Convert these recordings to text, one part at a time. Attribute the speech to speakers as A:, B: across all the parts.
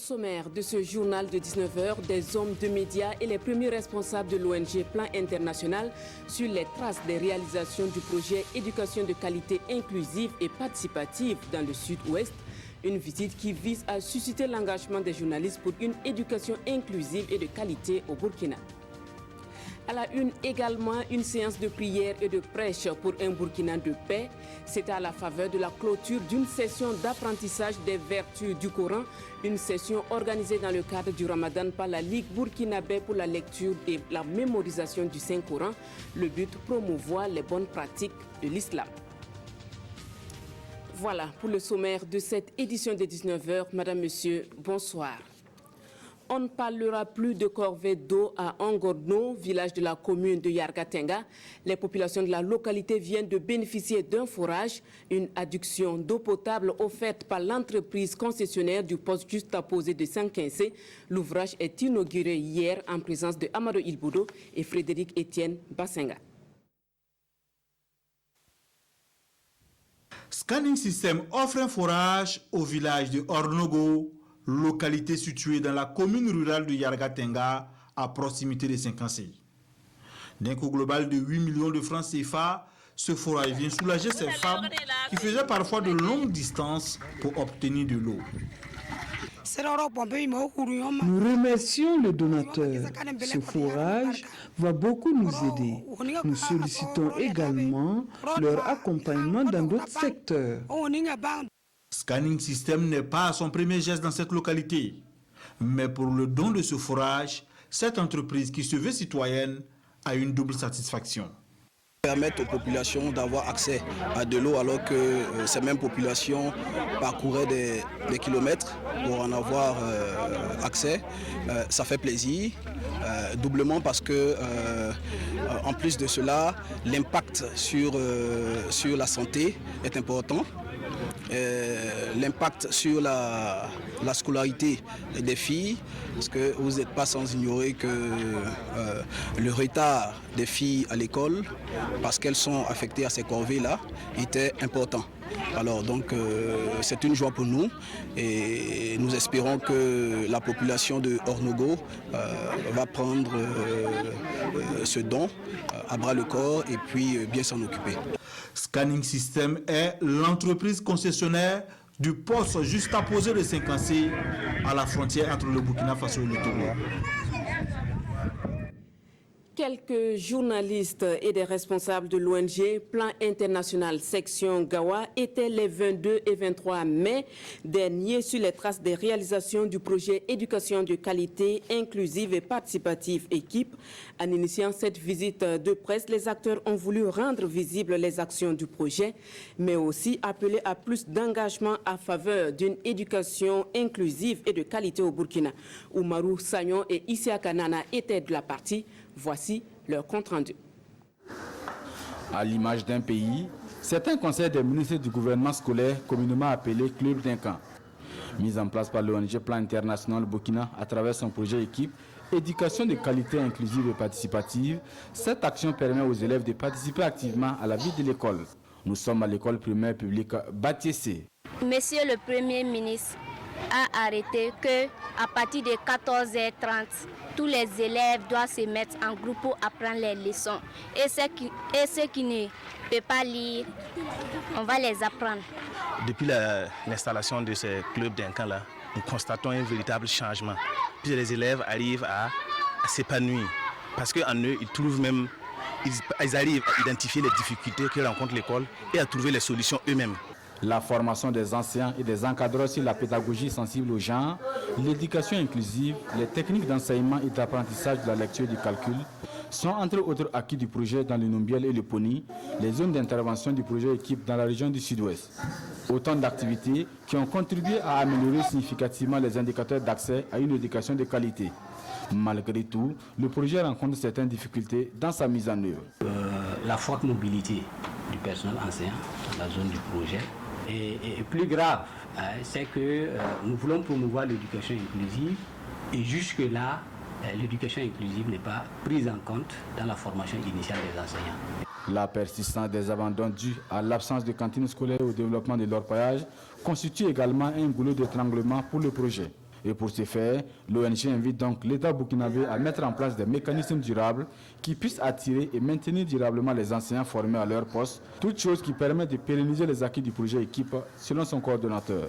A: sommaire de ce journal de 19h, des hommes de médias et les premiers responsables de l'ONG Plan International sur les traces des réalisations du projet Éducation de qualité inclusive et participative dans le Sud-Ouest. Une visite qui vise à susciter l'engagement des journalistes pour une éducation inclusive et de qualité au Burkina. À la une également, une séance de prière et de prêche pour un Burkina de paix. C'était à la faveur de la clôture d'une session d'apprentissage des vertus du Coran, une session organisée dans le cadre du Ramadan par la Ligue burkinabé pour la lecture et la mémorisation du Saint-Coran. Le but, promouvoir les bonnes pratiques de l'islam. Voilà pour le sommaire de cette édition des 19h. Madame, Monsieur, bonsoir. On ne parlera plus de corvée d'eau à Angorno, village de la commune de Yargatenga. Les populations de la localité viennent de bénéficier d'un forage, une adduction d'eau potable offerte par l'entreprise concessionnaire du poste juste apposé de Sankinsé. L'ouvrage est inauguré hier en présence de Amadou Ilboudo et Frédéric Etienne Bassenga.
B: Scanning System offre un forage au village de Ornogo, localité située dans la commune rurale de Yargatenga, à proximité de Sankinsé. D'un coût global de 8 millions de francs CFA, ce forage vient soulager ces femmes qui faisaient parfois de longues distances pour obtenir de l'eau.
C: Nous remercions le donateur. Ce forage va beaucoup nous aider. Nous sollicitons également leur accompagnement dans d'autres secteurs.
B: Scanning System n'est pas son premier geste dans cette localité. Mais pour le don de ce forage, cette entreprise qui se veut citoyenne a une double satisfaction.
D: Permettre aux populations d'avoir accès à de l'eau alors que ces mêmes populations parcouraient des kilomètres pour en avoir accès, ça fait plaisir, doublement parce que en plus de cela, l'impact sur la santé est important. L'impact sur la scolarité des filles, parce que vous n'êtes pas sans ignorer que le retard des filles à l'école, parce qu'elles sont affectées à ces corvées-là, était important. Alors donc c'est une joie pour nous et nous espérons que la population de Ornogo va prendre ce don à bras le corps et puis bien s'en occuper.
B: Scanning System est l'entreprise concessionnaire du poste juste apposé de Sankinsé à la frontière entre le Burkina Faso et le Togo.
A: Quelques journalistes et des responsables de l'ONG Plan International Section Gawa étaient les 22 et 23 mai dernier sur les traces des réalisations du projet Éducation de qualité inclusive et participative équipe. En initiant cette visite de presse, les acteurs ont voulu rendre visibles les actions du projet, mais aussi appeler à plus d'engagement à faveur d'une éducation inclusive et de qualité au Burkina. Oumarou Sagnon et Isiaka Nana étaient de la partie. Voici leur compte-rendu.
E: À l'image d'un pays, c'est un conseil des ministres du gouvernement scolaire communément appelé Club d'un camp. Mis en place par l'ONG Plan International Burkina à travers son projet équipe Éducation de qualité inclusive et participative, cette action permet aux élèves de participer activement à la vie de l'école. Nous sommes à l'école primaire publique Batiessé.
F: Monsieur le Premier ministre a arrêté qu'à partir de 14h30, tous les élèves doivent se mettre en groupe pour apprendre les leçons. Et ceux qui ne peuvent pas lire, on va les apprendre.
G: Depuis l'installation de ces clubs d'un camp-là, nous constatons un véritable changement. Puis les élèves arrivent à s'épanouir. Parce qu'en eux, ils arrivent à identifier les difficultés que rencontre l'école et à trouver les solutions eux-mêmes.
E: La formation des enseignants et des encadreurs sur la pédagogie sensible au genre, l'éducation inclusive, les techniques d'enseignement et d'apprentissage de la lecture et du calcul sont entre autres acquis du projet dans le Numbiel et le Poni, les zones d'intervention du projet équipe dans la région du Sud-Ouest. Autant d'activités qui ont contribué à améliorer significativement les indicateurs d'accès à une éducation de qualité. Malgré tout, le projet rencontre certaines difficultés dans sa mise en œuvre.
H: La forte mobilité du personnel enseignant dans la zone du projet est plus grave. C'est que nous voulons promouvoir l'éducation inclusive et jusque-là, l'éducation inclusive n'est pas prise en compte dans la formation initiale des enseignants.
E: La persistance des abandons dus à l'absence de cantines scolaires et au développement de l'orpaillage constitue également un goulot d'étranglement pour le projet. Et pour ce faire, l'ONG invite donc l'État burkinabé à mettre en place des mécanismes durables qui puissent attirer et maintenir durablement les enseignants formés à leur poste, toute chose qui permet de pérenniser les acquis du projet équipe selon son coordonnateur.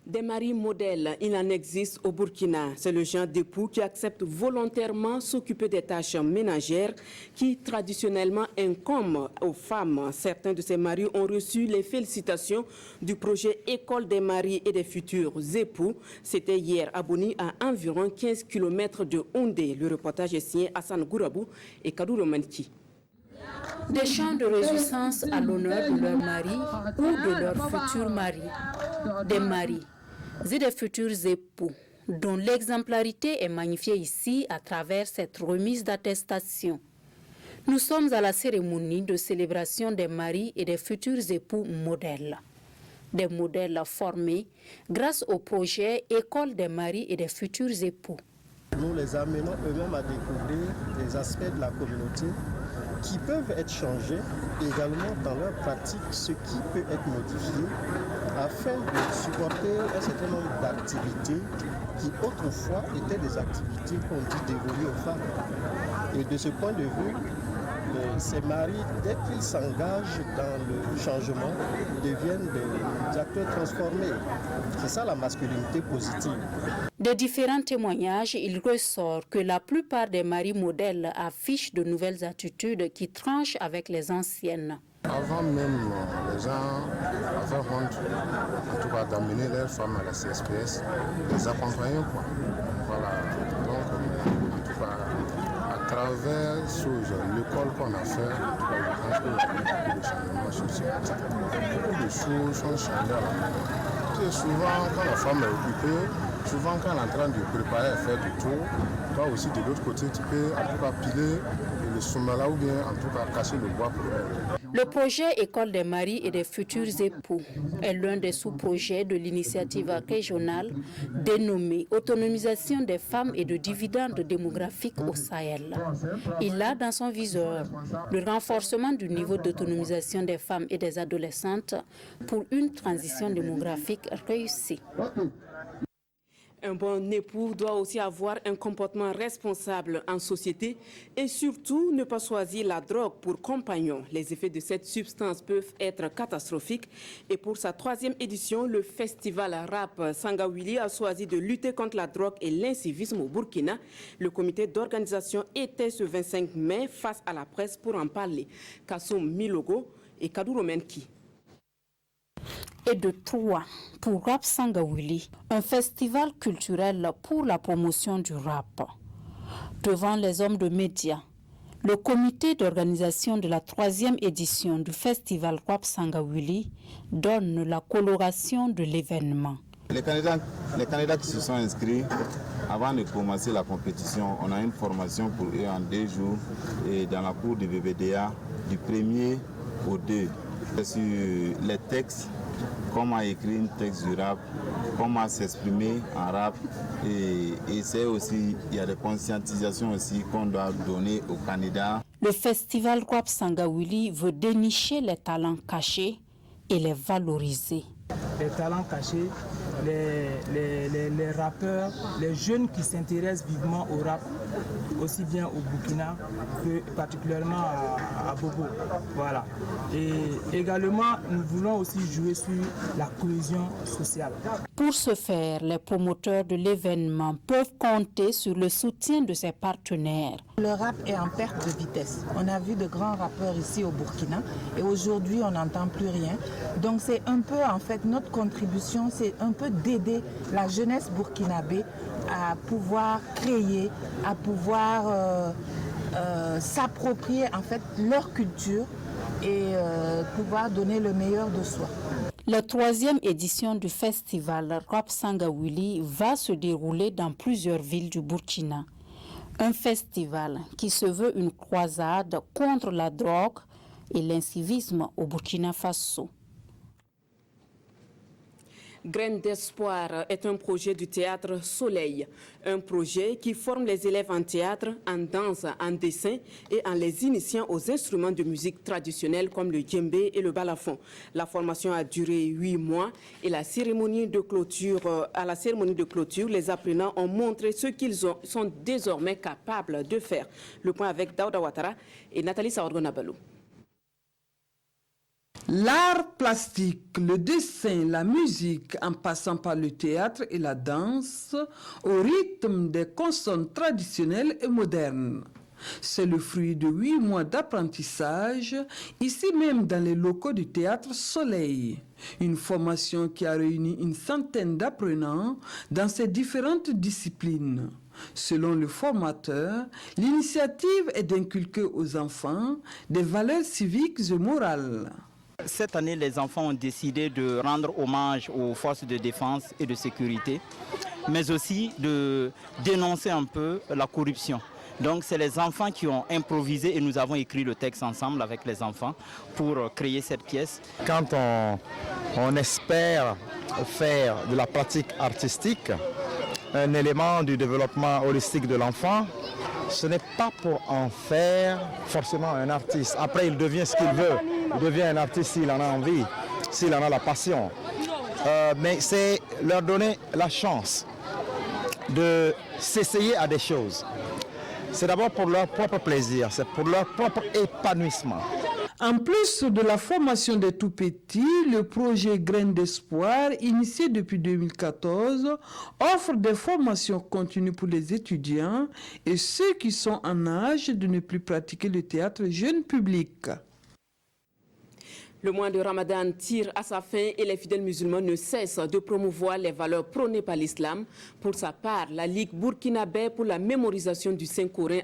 A: Des maris modèles, il en existe au Burkina. C'est le genre d'époux qui accepte volontairement s'occuper des tâches ménagères qui traditionnellement incombent aux femmes. Certains de ces maris ont reçu les félicitations du projet École des maris et des futurs époux. C'était hier à Boni, à environ 15 km de Houndé. Le reportage est signé Hassan Gourabou et Kadou Romanki.
I: Des chants de réjouissance à l'honneur de leur mari ou de leur futur mari. Des maris et des futurs époux, dont l'exemplarité est magnifiée ici à travers cette remise d'attestation. Nous sommes à la cérémonie de célébration des maris et des futurs époux modèles. Des modèles formés grâce au projet École des maris et des futurs époux.
J: Nous les amenons eux-mêmes à découvrir des aspects de la communauté qui peuvent être changés également dans leur pratique, ce qui peut être modifié afin de supporter un certain nombre d'activités qui autrefois étaient des activités qu'on dit dévolues aux femmes. Et de ce point de vue, ces maris, dès qu'ils s'engagent dans le changement, deviennent des acteurs transformés. C'est ça la masculinité positive.
I: De différents témoignages, il ressort que la plupart des maris modèles affichent de nouvelles attitudes qui tranchent avec les anciennes.
K: Avant même, les gens avaient honte, en tout cas, d'amener leurs femmes à la CSPS, les accompagner, quoi. Voilà. Donc, en tout cas, à travers l'école qu'on a fait, je pense qu'il y a eu beaucoup de changements sur ce côté. Beaucoup de choses sont changées à la maison. Souvent, quand la femme est occupée, souvent quand elle est en train de préparer à faire du tour, toi aussi de l'autre côté, tu peux en tout cas piler le soumala ou bien en tout cas casser le bois pour elle.
I: Le projet École des maris et des futurs époux est l'un des sous-projets de l'initiative régionale dénommée Autonomisation des femmes et de dividendes démographiques au Sahel. Il a dans son viseur le renforcement du niveau d'autonomisation des femmes et des adolescentes pour une transition démographique réussie.
A: Un bon époux doit aussi avoir un comportement responsable en société et surtout ne pas choisir la drogue pour compagnon. Les effets de cette substance peuvent être catastrophiques et pour sa 3e édition, le festival rap Sangawili a choisi de lutter contre la drogue et l'incivisme au Burkina. Le comité d'organisation était ce 25 mai face à la presse pour en parler. Kassoum Milogo et Kadou Romenki.
I: Et de 3 pour Rap Sangawili, un festival culturel pour la promotion du rap. Devant les hommes de médias, le comité d'organisation de la 3e édition du festival Rap Sangawili donne la coloration de l'événement.
L: Les candidats qui se sont inscrits, avant de commencer la compétition, on a une formation pour eux en 2 jours et dans la cour du VBDA du 1er au 2 sur les textes. Comment écrire un texte du rap, comment s'exprimer en rap et c'est aussi, il y a des conscientisations aussi qu'on doit donner aux candidats.
I: Le festival Rap Sangawili veut dénicher les talents cachés et les valoriser.
M: Les talents cachés, les rappeurs, les jeunes qui s'intéressent vivement au rap, aussi bien au Burkina que particulièrement à Bobo. Voilà. Et également, nous voulons aussi jouer sur la cohésion sociale.
I: Pour ce faire, les promoteurs de l'événement peuvent compter sur le soutien de ses partenaires.
N: Le rap est en perte de vitesse. On a vu de grands rappeurs ici au Burkina et aujourd'hui, on n'entend plus rien. Donc c'est un peu, en fait, notre contribution, c'est un peu d'aider la jeunesse burkinabé à pouvoir créer, à pouvoir s'approprier en fait leur culture et pouvoir donner le meilleur de soi.
I: La 3e édition du festival Rap Sangawili va se dérouler dans plusieurs villes du Burkina. Un festival qui se veut une croisade contre la drogue et l'incivisme au Burkina Faso.
A: Graines d'espoir est un projet du théâtre Soleil, un projet qui forme les élèves en théâtre, en danse, en dessin et en les initiant aux instruments de musique traditionnels comme le djembé et le balafon. La formation a duré 8 mois et à la cérémonie de clôture, les apprenants ont montré ce qu'ils sont désormais capables de faire. Le point avec Daouda Ouattara et Nathalie Saorgo-Nabalou.
C: L'art plastique, le dessin, la musique, en passant par le théâtre et la danse, au rythme des consonnes traditionnelles et modernes. C'est le fruit de 8 mois d'apprentissage, ici même dans les locaux du théâtre Soleil. Une formation qui a réuni une centaine d'apprenants dans ces différentes disciplines. Selon le formateur, l'initiative est d'inculquer aux enfants des valeurs civiques et morales.
O: Cette année, les enfants ont décidé de rendre hommage aux forces de défense et de sécurité, mais aussi de dénoncer un peu la corruption. Donc c'est les enfants qui ont improvisé et nous avons écrit le texte ensemble avec les enfants pour créer cette pièce.
P: Quand on espère faire de la pratique artistique un élément du développement holistique de l'enfant, ce n'est pas pour en faire forcément un artiste. Après, il devient ce qu'il veut. Il devient un artiste s'il en a envie, s'il en a la passion. Mais c'est leur donner la chance de s'essayer à des choses. C'est d'abord pour leur propre plaisir, c'est pour leur propre épanouissement.
C: En plus de la formation des tout-petits, le projet Graines d'espoir, initié depuis 2014, offre des formations continues pour les étudiants et ceux qui sont en âge de ne plus pratiquer le théâtre jeune public.
A: Le mois de Ramadan tire à sa fin et les fidèles musulmans ne cessent de promouvoir les valeurs prônées par l'islam. Pour sa part, la Ligue burkinabé pour la mémorisation du Saint-Coran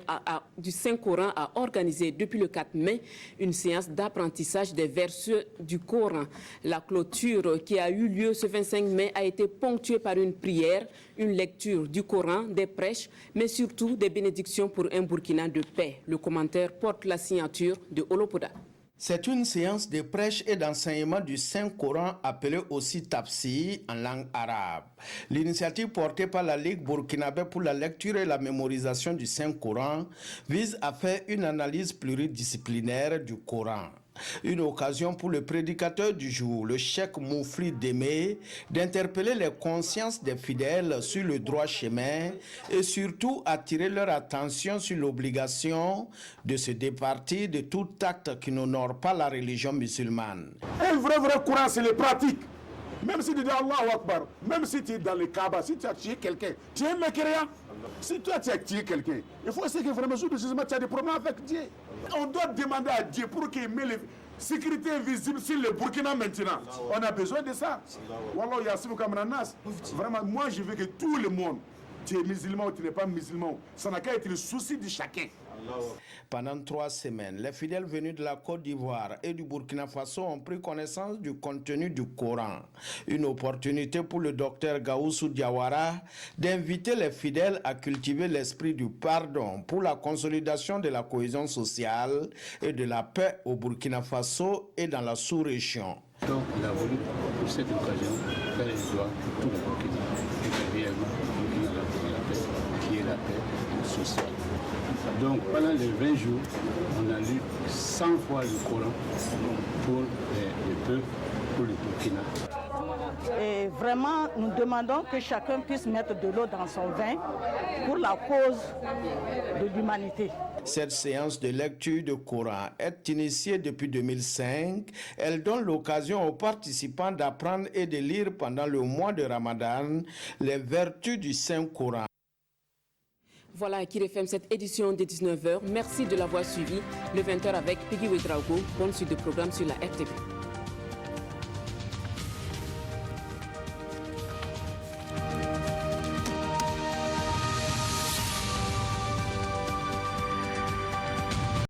A: a organisé depuis le 4 mai une séance d'apprentissage des versets du Coran. La clôture qui a eu lieu ce 25 mai a été ponctuée par une prière, une lecture du Coran, des prêches, mais surtout des bénédictions pour un Burkina de paix. Le commentaire porte la signature de Olopoda.
Q: C'est une séance de prêche et d'enseignement du Saint-Coran appelée aussi Tafsir en langue arabe. L'initiative portée par la Ligue burkinabé pour la lecture et la mémorisation du Saint-Coran vise à faire une analyse pluridisciplinaire du Coran. Une occasion pour le prédicateur du jour, le cheikh Moufli Démé, d'interpeller les consciences des fidèles sur le droit chemin et surtout attirer leur attention sur l'obligation de se départir de tout acte qui n'honore pas la religion musulmane.
R: Un vrai Coran, c'est les pratiques. Même si tu dis Allahu Akbar, même si tu es dans le Kaaba, si tu as tué quelqu'un, tu es un mécréant. Si toi tu as tué quelqu'un, il faut essayer que vraiment tu as des problèmes avec Dieu. On doit demander à Dieu pour qu'il mette les sécurité invisible sur le Burkina maintenant. On a besoin de ça. Wallah yassibou kamranas. Vraiment, moi je veux que tout le monde, tu es musulman ou tu n'es pas musulman, ça n'a qu'à être le souci de chacun.
Q: Pendant 3 semaines, les fidèles venus de la Côte d'Ivoire et du Burkina Faso ont pris connaissance du contenu du Coran. Une opportunité pour le docteur Gaoussou Diawara d'inviter les fidèles à cultiver l'esprit du pardon pour la consolidation de la cohésion sociale et de la paix au Burkina Faso et dans la sous-région.
S: Donc il a voulu pour cette occasion faire un doigt pour tout le Burkina et que réellement le Burkina va la paix, qui est la paix sociale. Donc pendant les 20 jours, on a lu 100 fois le Coran pour le peuple, pour le Burkina.
T: Et vraiment, nous demandons que chacun puisse mettre de l'eau dans son vin pour la cause de l'humanité.
Q: Cette séance de lecture de Coran est initiée depuis 2005. Elle donne l'occasion aux participants d'apprendre et de lire pendant le mois de Ramadan les vertus du Saint-Coran.
A: Voilà qui referme cette édition de 19h. Merci de l'avoir suivi. Le 20h avec Piggy Ouedraogo. Bonne suite de programme sur la RTP.